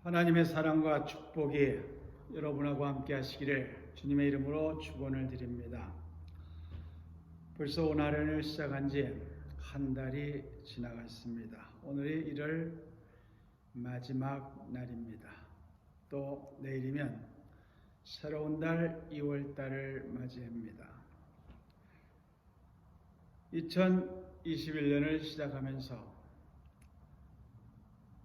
하나님의 사랑과 축복이 여러분하고 함께 하시기를 주님의 이름으로 축원을 드립니다. 벌써 오늘을 시작한 지 한 달이 지나갔습니다. 오늘이 1월 마지막 날입니다. 또 내일이면 새로운 달 2월 달을 맞이합니다. 2021년을 시작하면서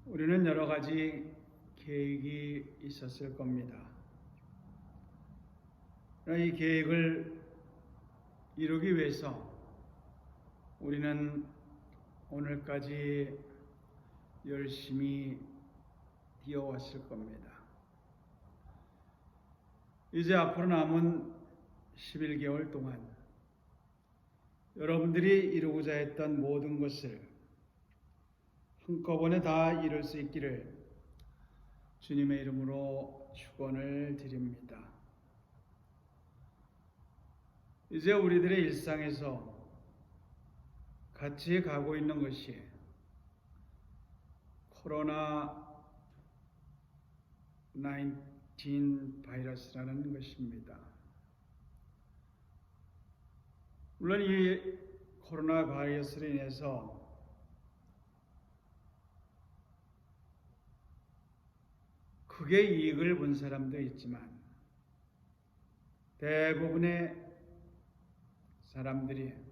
우리는 여러 가지 계획이 있었을 겁니다. 이 계획을 이루기 위해서 우리는 오늘까지 열심히 뛰어왔을 겁니다. 이제 앞으로 남은 11개월 동안 여러분들이 이루고자 했던 모든 것을 한꺼번에 다 이룰 수 있기를 주님의 이름으로 축원을 드립니다. 이제 우리들의 일상에서 같이 가고 있는 것이 코로나19 바이러스라는 것입니다. 물론 이 코로나 바이러스로 인해서 크게 이익을 본 사람도 있지만 대부분의 사람들이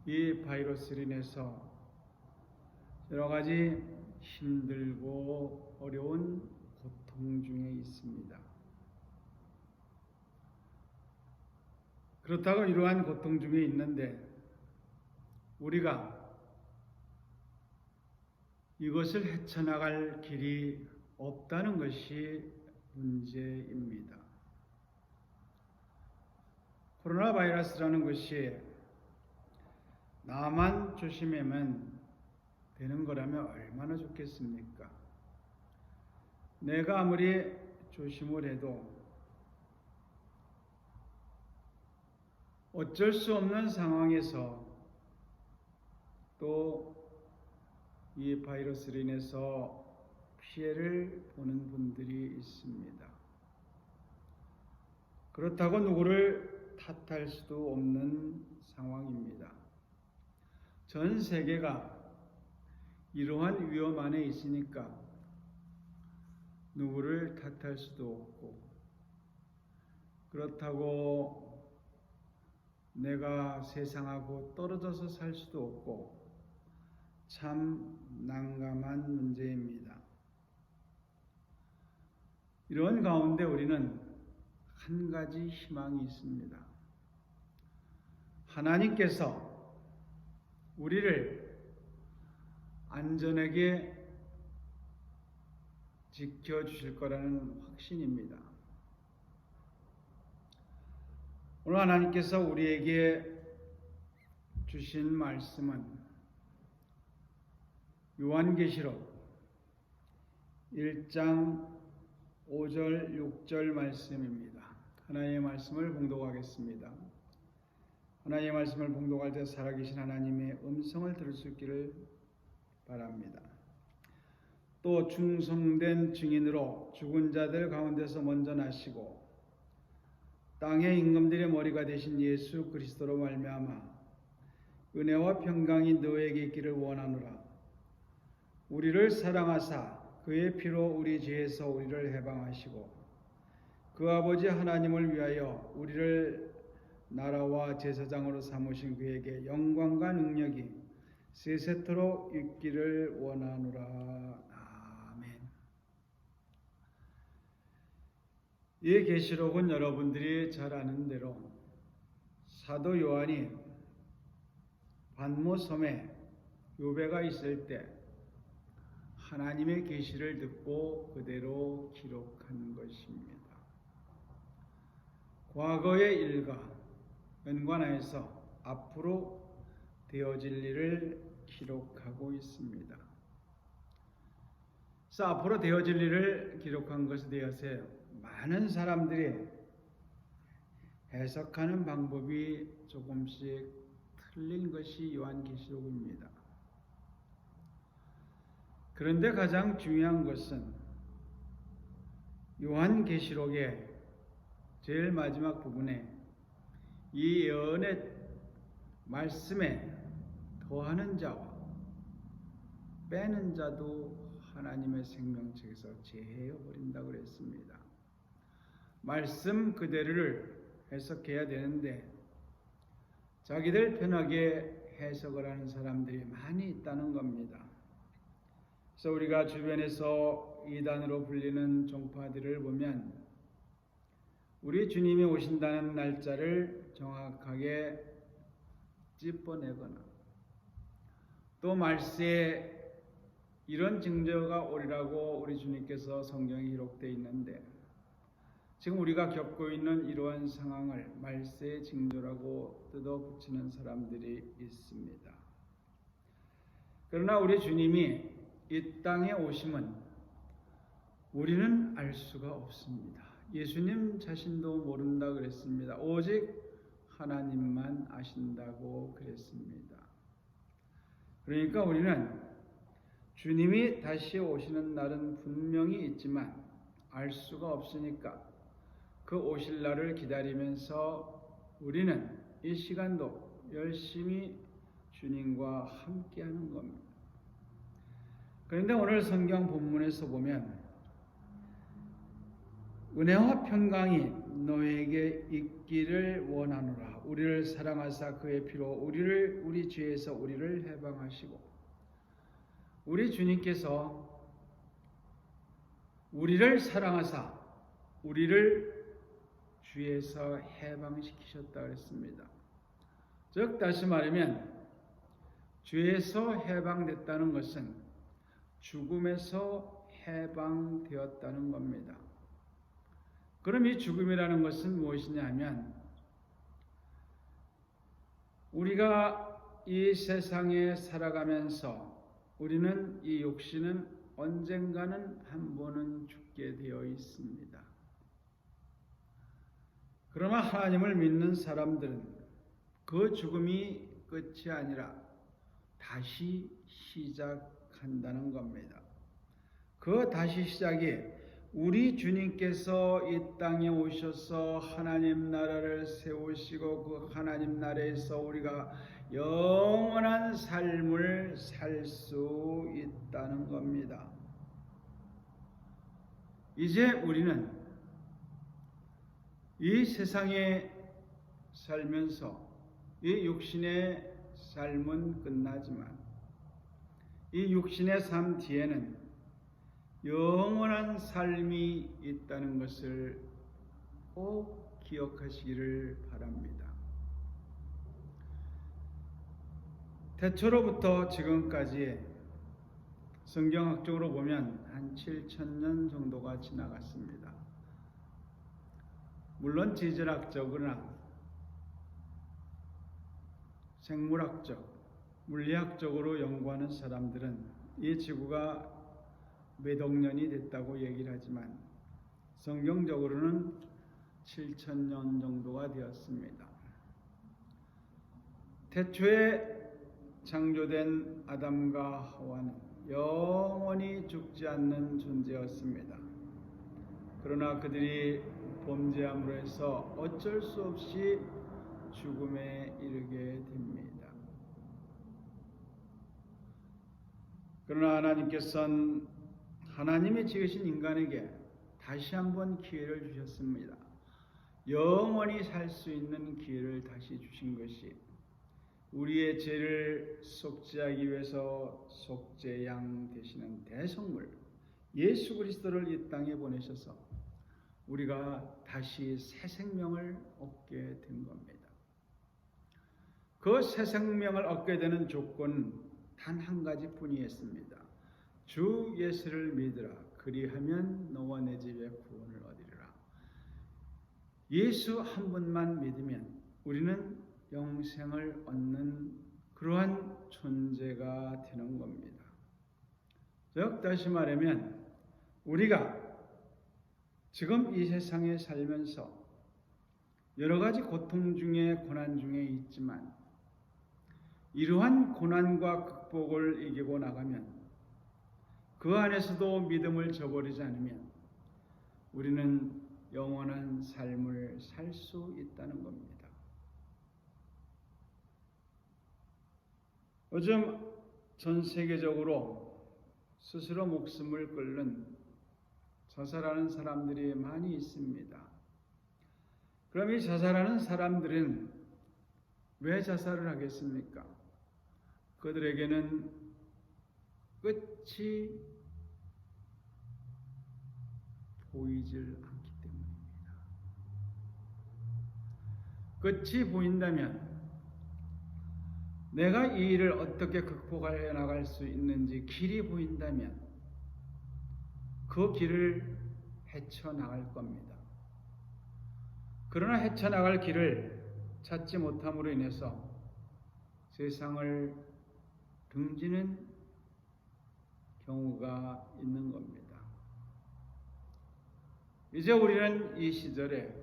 이 바이러스로 인해서 여러 가지 힘들고 어려운 고통 중에 있습니다. 그렇다고 이러한 고통 중에 있는데 우리가 이것을 헤쳐나갈 길이 없다는 것이 문제입니다. 코로나 바이러스라는 것이 나만 조심하면 되는 거라면 얼마나 좋겠습니까? 내가 아무리 조심을 해도 어쩔 수 없는 상황에서 또 이 바이러스로 인해서 피해를 보는 분들이 있습니다. 그렇다고 누구를 탓할 수도 없는 상황입니다. 전 세계가 이러한 위험 안에 있으니까 누구를 탓할 수도 없고 그렇다고 내가 세상하고 떨어져서 살 수도 없고 참 난감한 문제입니다. 이런 가운데 우리는 한 가지 희망이 있습니다. 하나님께서 우리를 안전하게 지켜주실 거라는 확신입니다. 오늘 하나님께서 우리에게 주신 말씀은 요한계시록 1장 5절 6절 말씀입니다. 하나님의 말씀을 봉독하겠습니다. 하나님의 말씀을 봉독할 때 살아계신 하나님의 음성을 들을 수 있기를 바랍니다. 또 충성된 증인으로 죽은 자들 가운데서 먼저 나시고 땅의 임금들의 머리가 되신 예수 그리스도로 말미암아 은혜와 평강이 너에게 있기를 원하노라. 우리를 사랑하사 그의 피로 우리 죄에서 우리를 해방하시고 그 아버지 하나님을 위하여 우리를 나라와 제사장으로 삼으신 그에게 영광과 능력이 세세토록 있기를 원하노라. 아멘. 이 계시록은 여러분들이 잘 아는 대로 사도 요한이 반모섬에 요배가 있을 때 하나님의 계시를 듣고 그대로 기록한 것입니다. 과거의 일과 연관하여서 앞으로 되어질 일을 기록하고 있습니다. 그래서 앞으로 되어질 일을 기록한 것에 대해서 많은 사람들이 해석하는 방법이 조금씩 틀린 것이 요한계시록입니다. 그런데 가장 중요한 것은 요한계시록의 제일 마지막 부분에 이 예언의 말씀에 더하는 자와 빼는 자도 하나님의 생명책에서 제해해 버린다고 그랬습니다. 말씀 그대로를 해석해야 되는데 자기들 편하게 해석을 하는 사람들이 많이 있다는 겁니다. 그래서 우리가 주변에서 이단으로 불리는 종파들을 보면 우리 주님이 오신다는 날짜를 정확하게 짚어내거나 또 말세에 이런 징조가 오리라고 우리 주님께서 성경에 기록되어 있는데 지금 우리가 겪고 있는 이러한 상황을 말세의 징조라고 뜯어붙이는 사람들이 있습니다. 그러나 우리 주님이 이 땅에 오심은 우리는 알 수가 없습니다. 예수님 자신도 모른다 그랬습니다. 오직 하나님만 아신다고 그랬습니다. 그러니까 우리는 주님이 다시 오시는 날은 분명히 있지만 알 수가 없으니까 그 오실 날을 기다리면서 우리는 이 시간도 열심히 주님과 함께하는 겁니다. 그런데 오늘 성경 본문에서 보면 은혜와 평강이 너에게 있기를 원하노라. 우리를 사랑하사 그의 피로 우리 죄에서 우리를 해방하시고 우리 주님께서 우리를 사랑하사 우리를 죄에서 해방시키셨다 그랬습니다. 즉 다시 말하면 죄에서 해방됐다는 것은 죽음에서 해방되었다는 겁니다. 그럼 이 죽음이라는 것은 무엇이냐 하면 우리가 이 세상에 살아가면서 우리는 이 육신은 언젠가는 한 번은 죽게 되어 있습니다. 그러나 하나님을 믿는 사람들은 그 죽음이 끝이 아니라 다시 시작한다는 겁니다. 그 다시 시작이 우리 주님께서 이 땅에 오셔서 하나님 나라를 세우시고 그 하나님 나라에서 우리가 영원한 삶을 살 수 있다는 겁니다. 이제 우리는 이 세상에 살면서 이 육신의 삶은 끝나지만 이 육신의 삶 뒤에는 영원한 삶이 있다는 것을 꼭 기억하시기를 바랍니다. 태초로부터 지금까지 성경학적으로 보면 한 7,000년 정도가 지나갔습니다. 물론 지질학적으로나 생물학적, 물리학적으로 연구하는 사람들은 이 지구가 몇 억 년이 됐다고 얘기를 하지만 성경적으로는 7,000년 정도가 되었습니다. 태초에 창조된 아담과 하와는 영원히 죽지 않는 존재였습니다. 그러나 그들이 범죄함으로 해서 어쩔 수 없이 죽음에 이르게 됩니다. 그러나 하나님께서는 하나님이 지으신 인간에게 다시 한번 기회를 주셨습니다. 영원히 살 수 있는 기회를 다시 주신 것이 우리의 죄를 속죄하기 위해서 속죄양 되시는 대성물 예수 그리스도를 이 땅에 보내셔서 우리가 다시 새 생명을 얻게 된 겁니다. 그 새 생명을 얻게 되는 조건은 단 한 가지뿐이었습니다. 주 예수를 믿으라. 그리하면 너와 내 집에 구원을 얻으리라. 예수 한 분만 믿으면 우리는 영생을 얻는 그러한 존재가 되는 겁니다. 즉 다시 말하면 우리가 지금 이 세상에 살면서 여러 가지 고통 중에 고난 중에 있지만 이러한 고난과 극복을 이기고 나가면 그 안에서도 믿음을 저버리지 않으면 우리는 영원한 삶을 살 수 있다는 겁니다. 요즘 전 세계적으로 스스로 목숨을 끊는 자살하는 사람들이 많이 있습니다. 그럼 이 자살하는 사람들은 왜 자살을 하겠습니까? 그들에게는 끝이 보이질 않기 때문입니다. 끝이 보인다면 내가 이 일을 어떻게 극복해 나갈 수 있는지 길이 보인다면 그 길을 헤쳐나갈 겁니다. 그러나 헤쳐나갈 길을 찾지 못함으로 인해서 세상을 등지는 경우가 있는 겁니다. 이제 우리는 이 시절에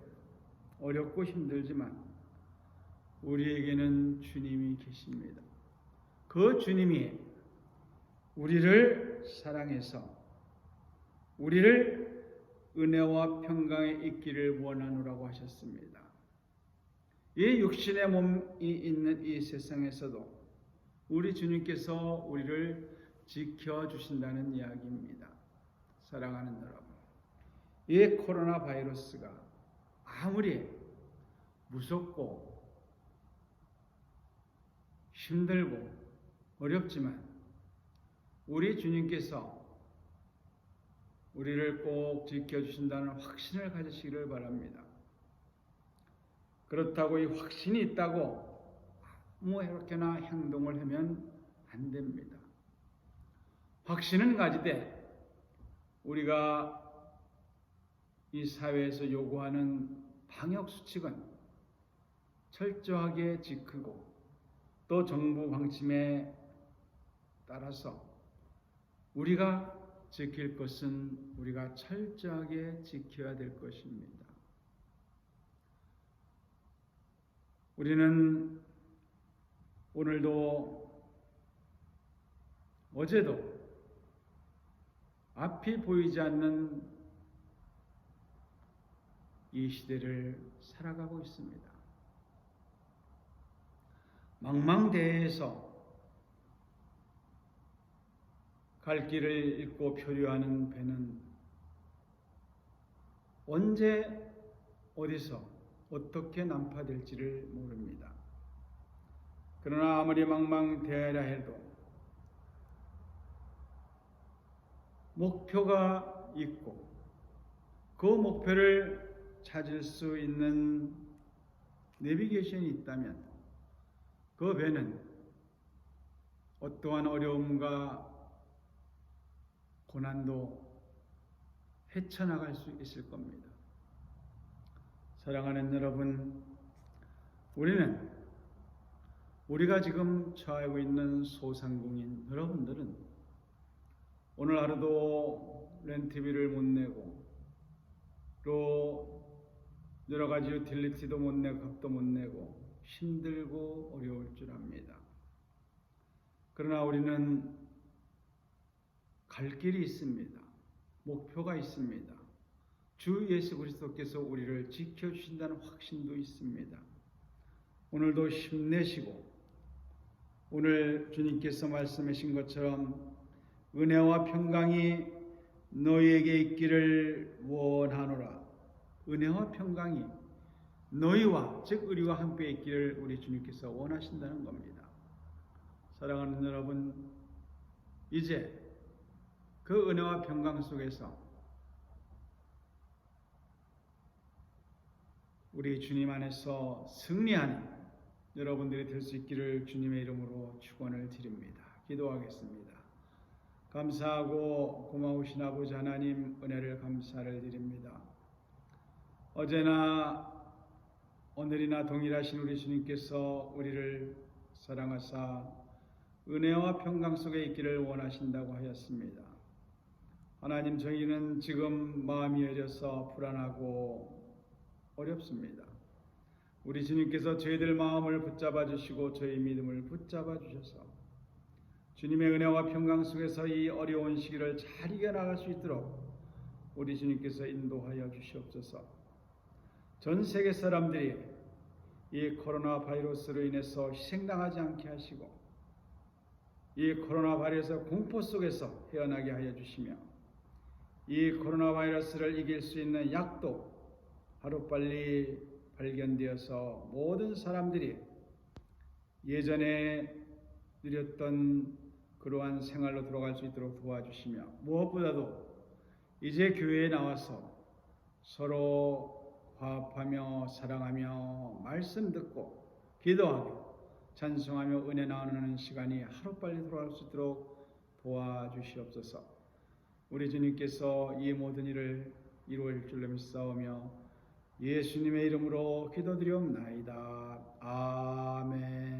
어렵고 힘들지만 우리에게는 주님이 계십니다. 그 주님이 우리를 사랑해서 우리를 은혜와 평강에 있기를 원하노라고 하셨습니다. 이 육신의 몸이 있는 이 세상에서도 우리 주님께서 우리를 지켜주신다는 이야기입니다. 사랑하는 여러분, 이 코로나 바이러스가 아무리 무섭고 힘들고 어렵지만 우리 주님께서 우리를 꼭 지켜주신다는 확신을 가지시기를 바랍니다. 그렇다고 이 확신이 있다고 아무렇게나 행동을 하면 안 됩니다. 확신은 가지되 우리가 이 사회에서 요구하는 방역수칙은 철저하게 지키고 또 정부 방침에 따라서 우리가 지킬 것은 우리가 철저하게 지켜야 될 것입니다. 우리는 오늘도 어제도 앞이 보이지 않는 이 시대를 살아가고 있습니다. 망망대해에서 갈 길을 잃고 표류하는 배는 언제 어디서 어떻게 난파될지를 모릅니다. 그러나 아무리 망망대해라 해도 목표가 있고 그 목표를 찾을 수 있는 내비게이션이 있다면 그 배는 어떠한 어려움과 고난도 헤쳐나갈 수 있을 겁니다. 사랑하는 여러분, 우리가 지금 처하고 있는 소상공인 여러분들은 오늘 하루도 렌트비를 못 내고 또 여러 가지 유틸리티도 못 내고 값도 못 내고 힘들고 어려울 줄 압니다. 그러나 우리는 갈 길이 있습니다. 목표가 있습니다. 주 예수 그리스도께서 우리를 지켜주신다는 확신도 있습니다. 오늘도 힘내시고 오늘 주님께서 말씀하신 것처럼 은혜와 평강이 너희에게 있기를 원하노라. 은혜와 평강이 너희와 즉 우리와 함께 있기를 우리 주님께서 원하신다는 겁니다. 사랑하는 여러분, 이제 그 은혜와 평강 속에서 우리 주님 안에서 승리하는 여러분들이 될 수 있기를 주님의 이름으로 축원을 드립니다. 기도하겠습니다. 감사하고 고마우신 아버지 하나님, 은혜를 감사를 드립니다. 어제나 오늘이나 동일하신 우리 주님께서 우리를 사랑하사 은혜와 평강 속에 있기를 원하신다고 하였습니다. 하나님, 저희는 지금 마음이 여려서 불안하고 어렵습니다. 우리 주님께서 저희들 마음을 붙잡아 주시고 저희 믿음을 붙잡아 주셔서 주님의 은혜와 평강 속에서 이 어려운 시기를 잘 이겨나갈 수 있도록 우리 주님께서 인도하여 주시옵소서. 전 세계 사람들이 이 코로나 바이러스로 인해서 희생당하지 않게 하시고 이 코로나 바이러스 공포 속에서 헤어나게 하여 주시며 이 코로나 바이러스를 이길 수 있는 약도 하루빨리 발견되어서 모든 사람들이 예전에 누렸던 그러한 생활로 돌아갈 수 있도록 도와주시며 무엇보다도 이제 교회에 나와서 서로 화합하며 사랑하며 말씀 듣고 기도하며 찬송하며 은혜 나누는 시간이 하루빨리 돌아갈 수 있도록 도와주시옵소서. 우리 주님께서 이 모든 일을 이루어질 줄로 믿사오며 예수님의 이름으로 기도드리옵나이다. 아멘.